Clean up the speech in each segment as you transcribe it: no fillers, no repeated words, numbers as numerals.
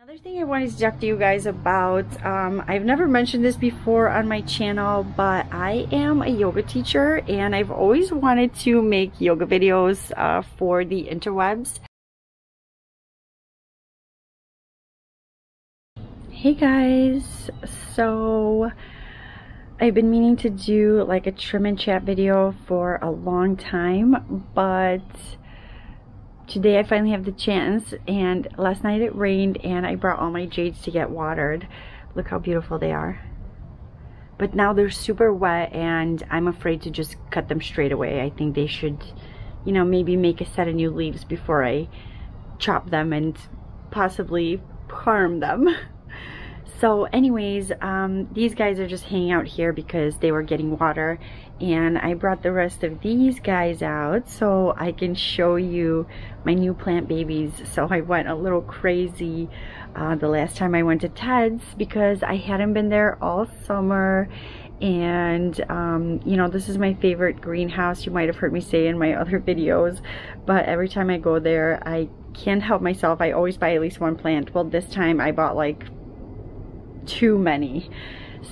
Another thing I wanted to talk to you guys about, I've never mentioned this before on my channel, but I am a yoga teacher and I've always wanted to make yoga videos for the interwebs. Hey guys, so I've been meaning to do like a trim and chat video for a long time, but today I finally have the chance, and last night it rained and I brought all my jades to get watered. Look how beautiful they are. But now they're super wet and I'm afraid to just cut them straight away. I think they should, you know, maybe make a set of new leaves before I chop them and possibly harm them. So anyways, these guys are just hanging out here because they were getting water, and I brought the rest of these guys out so I can show you my new plant babies. So I went a little crazy the last time I went to Ted's because I hadn't been there all summer, and you know, this is my favorite greenhouse. You might have heard me say in my other videos, but every time I go there I can't help myself. I always buy at least one plant. Well, this time I bought like too many.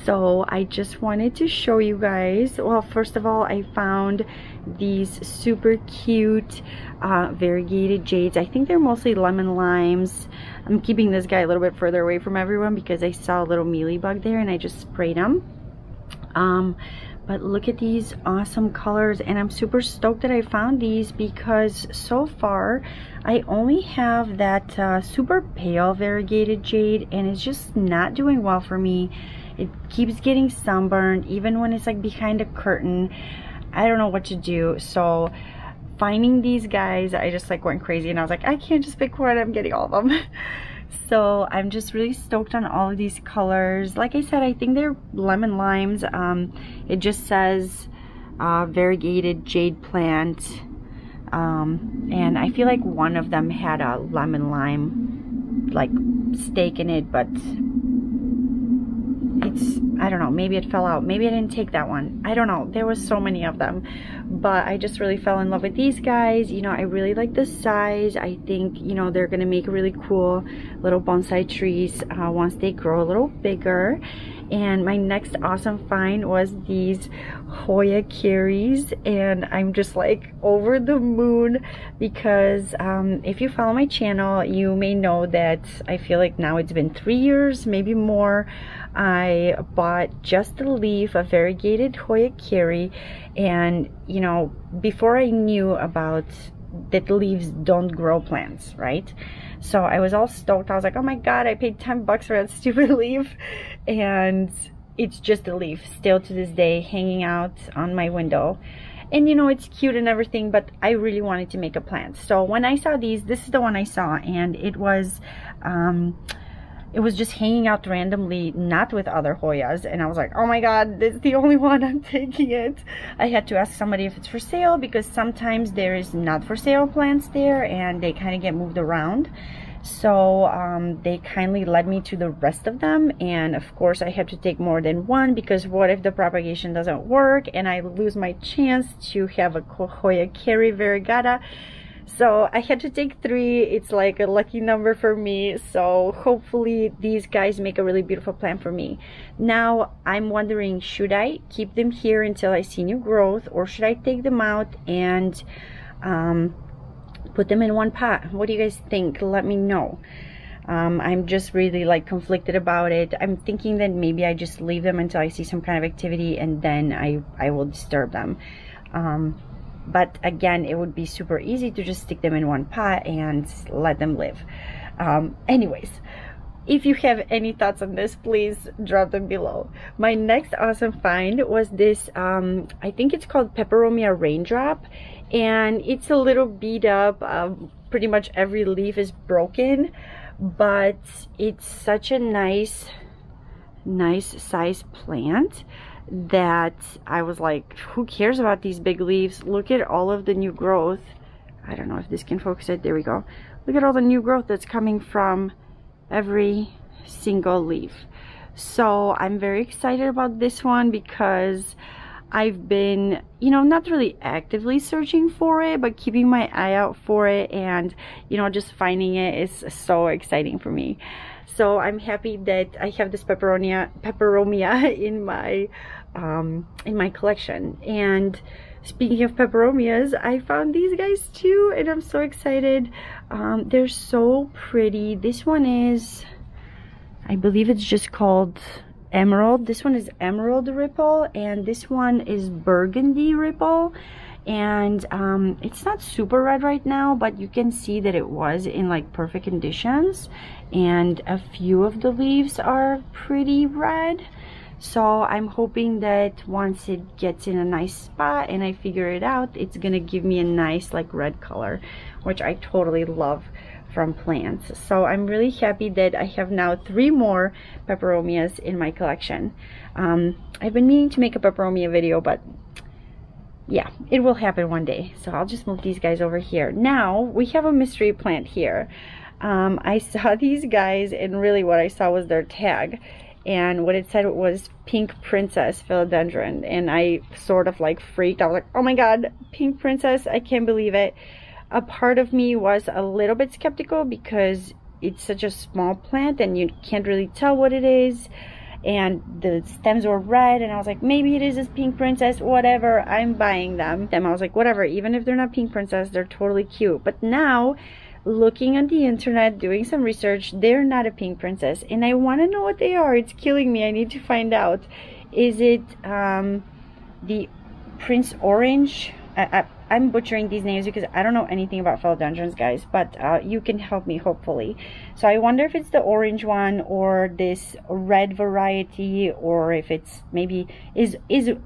So I just wanted to show you guys. Well, first of all, I found these super cute variegated jades. I think they're mostly lemon limes. I'm keeping this guy a little bit further away from everyone because I saw a little mealybug there and I just sprayed him. But look at these awesome colors, and I'm super stoked that I found these because so far I only have that super pale variegated jade and it's just not doing well for me. It keeps getting sunburned even when it's like behind a curtain. I don't know what to do. So finding these guys, I just like went crazy and I was like, I can't just pick one, I'm getting all of them. So I'm just really stoked on all of these colors. Like I said, I think they're lemon limes. It just says variegated jade plant, and I feel like one of them had a lemon lime like stake in it, but it's, I don't know, maybe it fell out, maybe I didn't take that one, I don't know. There was so many of them, but I just really fell in love with these guys. You know, I really like the size. I think, you know, they're gonna make really cool little bonsai trees once they grow a little bigger. And my next awesome find was these Hoya Carries, and I'm just like over the moon because if you follow my channel, you may know that I feel like now it's been 3 years, maybe more. I bought just a leaf of variegated Hoya Carry, and you know, before I knew about that leaves don't grow plants, right? So I was all stoked. I was like, oh my god, I paid 10 bucks for that stupid leaf, and it's just a leaf still to this day hanging out on my window. And you know, it's cute and everything, but I really wanted to make a plant. So when I saw these, this is the one I saw, and it was just hanging out randomly, not with other Hoyas, and I was like, oh my god, this is the only one, I'm taking it. I had to ask somebody if it's for sale because sometimes there is not for sale plants there and they kind of get moved around. So they kindly led me to the rest of them, and of course I have to take more than one because what if the propagation doesn't work and I lose my chance to have a Hoya Carry variegata? So I had to take 3. It's like a lucky number for me. So hopefully these guys make a really beautiful plant for me. Now I'm wondering, should I keep them here until I see new growth, or should I take them out and put them in one pot? What do you guys think? Let me know. I'm just really like conflicted about it. I'm thinking that maybe I just leave them until I see some kind of activity and then I will disturb them. But again, it would be super easy to just stick them in one pot and let them live. Anyways, if you have any thoughts on this, please drop them below. My next awesome find was this, I think it's called Peperomia Raindrop, and it's a little beat up. Pretty much every leaf is broken, but it's such a nice size plant that I was like, who cares about these big leaves? Look at all of the new growth. I don't know if this can focus it. There we go. Look at all the new growth that's coming from every single leaf. So I'm very excited about this one because I've been, you know, not really actively searching for it, but keeping my eye out for it, and, you know, just finding it is so exciting for me. So I'm happy that I have this peperomia in my collection. And speaking of peperomias, I found these guys too, and I'm so excited. They're so pretty. This one is, I believe it's just called Emerald. This one is Emerald Ripple, and this one is Burgundy Ripple. And it's not super red right now, but you can see that it was in like perfect conditions, and a few of the leaves are pretty red. So I'm hoping that once it gets in a nice spot and I figure it out, it's gonna give me a nice like red color, which I totally love from plants. So I'm really happy that I have now 3 more peperomias in my collection. I've been meaning to make a peperomia video, but yeah, it will happen one day. So I'll just move these guys over here. Now we have a mystery plant here. I saw these guys, and really what I saw was their tag, and what it said was Pink Princess Philodendron, and I sort of like freaked. I was like, oh my god, Pink Princess, I can't believe it. A part of me was a little bit skeptical because it's such a small plant and you can't really tell what it is, and the stems were red, and I was like, maybe it is this Pink Princess, whatever, I'm buying them. And I was like, whatever, even if they're not Pink Princess, they're totally cute. But now, looking on the internet, doing some research, they're not a Pink Princess, and I want to know what they are. It's killing me. I need to find out. Is it the Prince Orange? I'm butchering these names because I don't know anything about philodendrons, guys, but you can help me, hopefully. So I wonder if it's the orange one or this red variety, or if it's maybe is the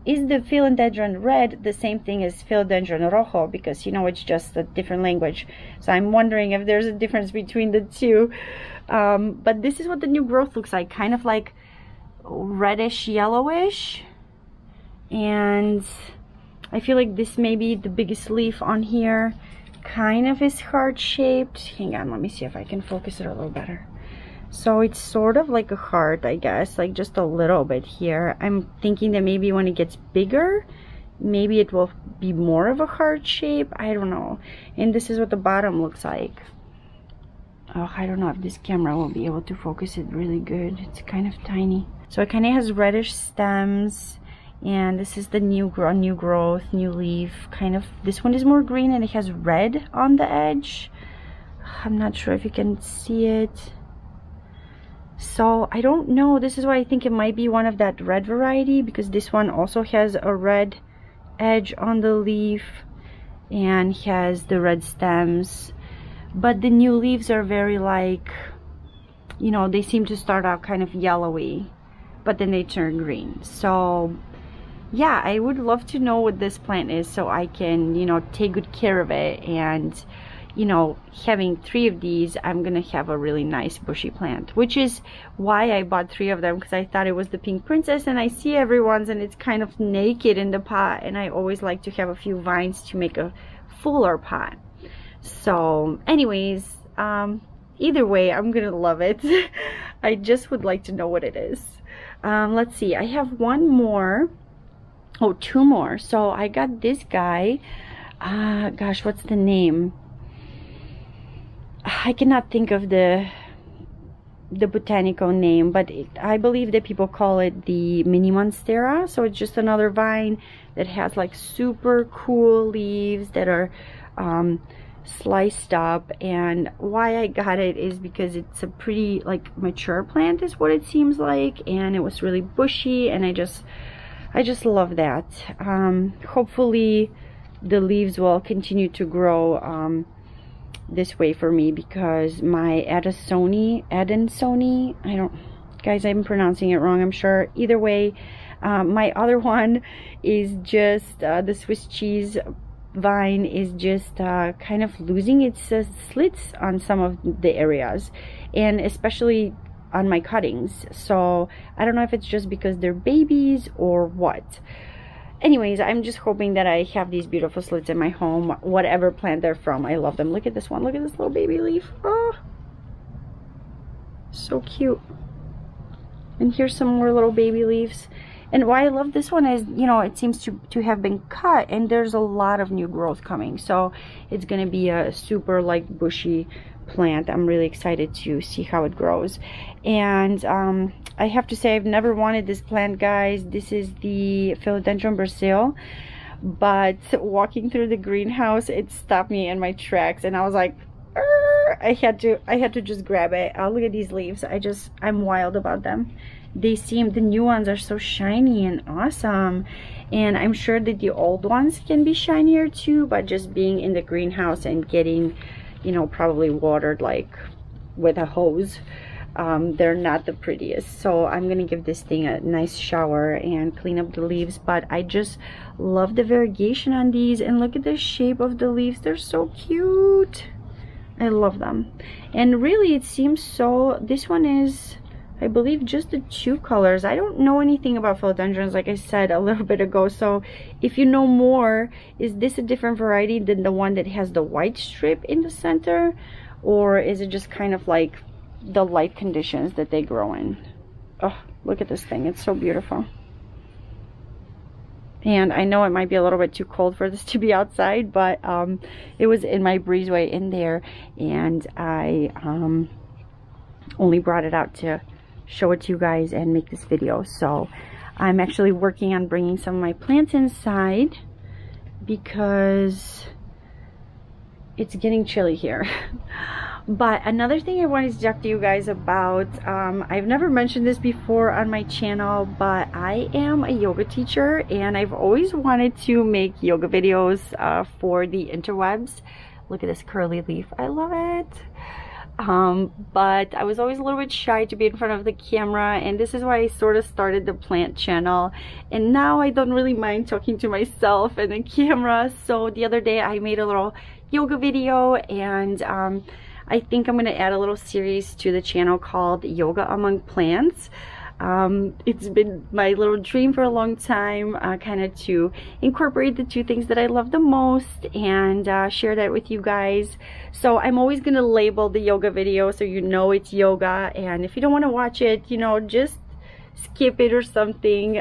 philodendron red the same thing as philodendron rojo, because you know it's just a different language. So I'm wondering if there's a difference between the two. But this is what the new growth looks like, kind of like reddish yellowish, and I feel like this may be the biggest leaf on here. Kind of is heart-shaped. Hang on, let me see if I can focus it a little better. So it's sort of like a heart, I guess, like just a little bit here. I'm thinking that maybe when it gets bigger, maybe it will be more of a heart shape. I don't know. And this is what the bottom looks like. Oh, I don't know if this camera will be able to focus it really good. It's kind of tiny. So it kind of has reddish stems. And this is the new growth, new leaf, kind of. This one is more green and it has red on the edge. I'm not sure if you can see it. So I don't know. This is why I think it might be one of that red variety, because this one also has a red edge on the leaf and has the red stems. But the new leaves are very like, you know, they seem to start out kind of yellowy, but then they turn green. So yeah, I would love to know what this plant is so I can, you know, take good care of it. And, you know, having 3 of these, I'm gonna have a really nice bushy plant, which is why I bought 3 of them, because I thought it was the Pink Princess, and I see everyone's and it's kind of naked in the pot, and I always like to have a few vines to make a fuller pot. So anyways, either way, I'm gonna love it. I just would like to know what it is. Let's see, I have 1 more. Oh, 2 more. So I got this guy. Gosh, what's the name? I cannot think of the botanical name, but I believe that people call it the mini Monstera. So it's just another vine that has like super cool leaves that are sliced up. And why I got it is because it's a pretty like mature plant is what it seems like, and it was really bushy, and I just love that. Hopefully the leaves will continue to grow this way for me, because my Adansonii, guys, I'm pronouncing it wrong, I'm sure. Either way, my other one is just the Swiss cheese vine is just kind of losing its slits on some of the areas, and especially on my cuttings. So I don't know if it's just because they're babies or what. Anyways, I'm just hoping that I have these beautiful slits in my home, whatever plant they're from. I love them. Look at this one. Look at this little baby leaf. Oh, so cute. And here's some more little baby leaves. And why I love this one is, you know, it seems to have been cut, and there's a lot of new growth coming. So it's gonna be a super like bushy plant. I'm really excited to see how it grows. And I have to say, I've never wanted this plant, guys. This is the Philodendron Brazil, but walking through the greenhouse, it stopped me in my tracks, and I was like, I had to just grab it. Oh, look at these leaves. I'm wild about them. The new ones are so shiny and awesome, and I'm sure that the old ones can be shinier too, but just being in the greenhouse and getting, you know, probably watered like with a hose, they're not the prettiest. So I'm gonna give this thing a nice shower and clean up the leaves. But I just love the variegation on these, and look at the shape of the leaves. They're so cute. I love them. And really, it seems so, this one is, I believe, just the 2 colors. I don't know anything about philodendrons, like I said a little bit ago, so if you know more, is this a different variety than the one that has the white strip in the center, or is it just kind of like the light conditions that they grow in? Oh, look at this thing. It's so beautiful. And I know it might be a little bit too cold for this to be outside, but it was in my breezeway in there, and I only brought it out to show it to you guys and make this video. So I'm actually working on bringing some of my plants inside because it's getting chilly here. But another thing I wanted to talk to you guys about, I've never mentioned this before on my channel, but I am a yoga teacher, and I've always wanted to make yoga videos for the interwebs. Look at this curly leaf. I love it. But I was always a little bit shy to be in front of the camera, and this is why I sort of started the plant channel. And now I don't really mind talking to myself and the camera. So the other day I made a little yoga video, and I think I'm going to add a little series to the channel called Yoga Among Plants. It's been my little dream for a long time, kind of to incorporate the 2 things that I love the most and share that with you guys. So I'm always going to label the yoga video so you know it's yoga, and if you don't want to watch it, you know, just skip it or something.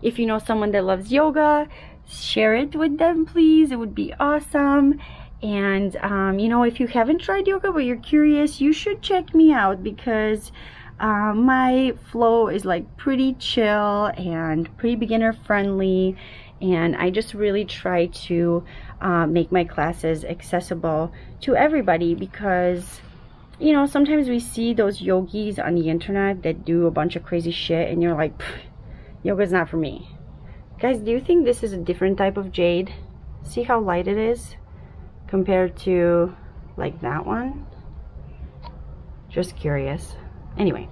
If you know someone that loves yoga, share it with them, please. It would be awesome. And you know, if you haven't tried yoga but you're curious, you should check me out, because my flow is like pretty chill and pretty beginner friendly, and I just really try to make my classes accessible to everybody, because you know, sometimes we see those yogis on the internet that do a bunch of crazy shit, and you're like, yoga's not for me. Guys, do you think this is a different type of jade? See how light it is compared to like that one? Just curious. Anyway,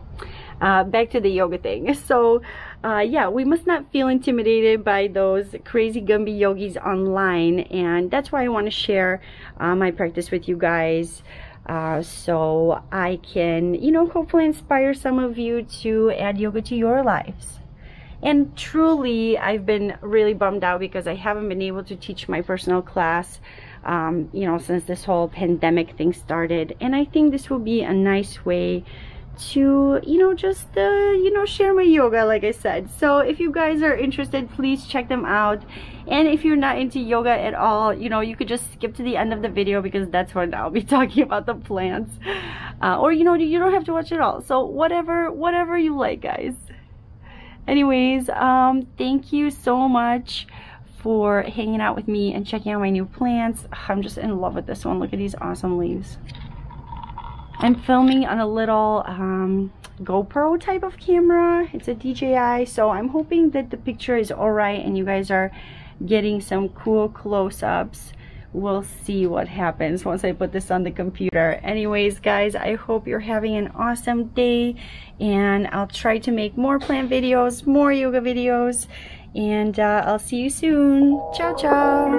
back to the yoga thing. So yeah, we must not feel intimidated by those crazy Gumby yogis online, and that's why I want to share my practice with you guys, so I can, you know, hopefully inspire some of you to add yoga to your lives. And truly, I've been really bummed out because I haven't been able to teach my personal class, you know, since this whole pandemic thing started. And I think this will be a nice way to, you know, just, you know, share my yoga, like I said. So if you guys are interested, please check them out. And if you're not into yoga at all, you know, you could just skip to the end of the video, because that's when I'll be talking about the plants. Or, you know, you don't have to watch it all. So whatever you like, guys. Anyways, thank you so much for hanging out with me and checking out my new plants. I'm just in love with this one. Look at these awesome leaves. I'm filming on a little GoPro type of camera. It's a DJI, so I'm hoping that the picture is alright and you guys are getting some cool close-ups. We'll see what happens once I put this on the computer. Anyways, guys, I hope you're having an awesome day, and I'll try to make more plant videos, more yoga videos, and I'll see you soon. Ciao, ciao.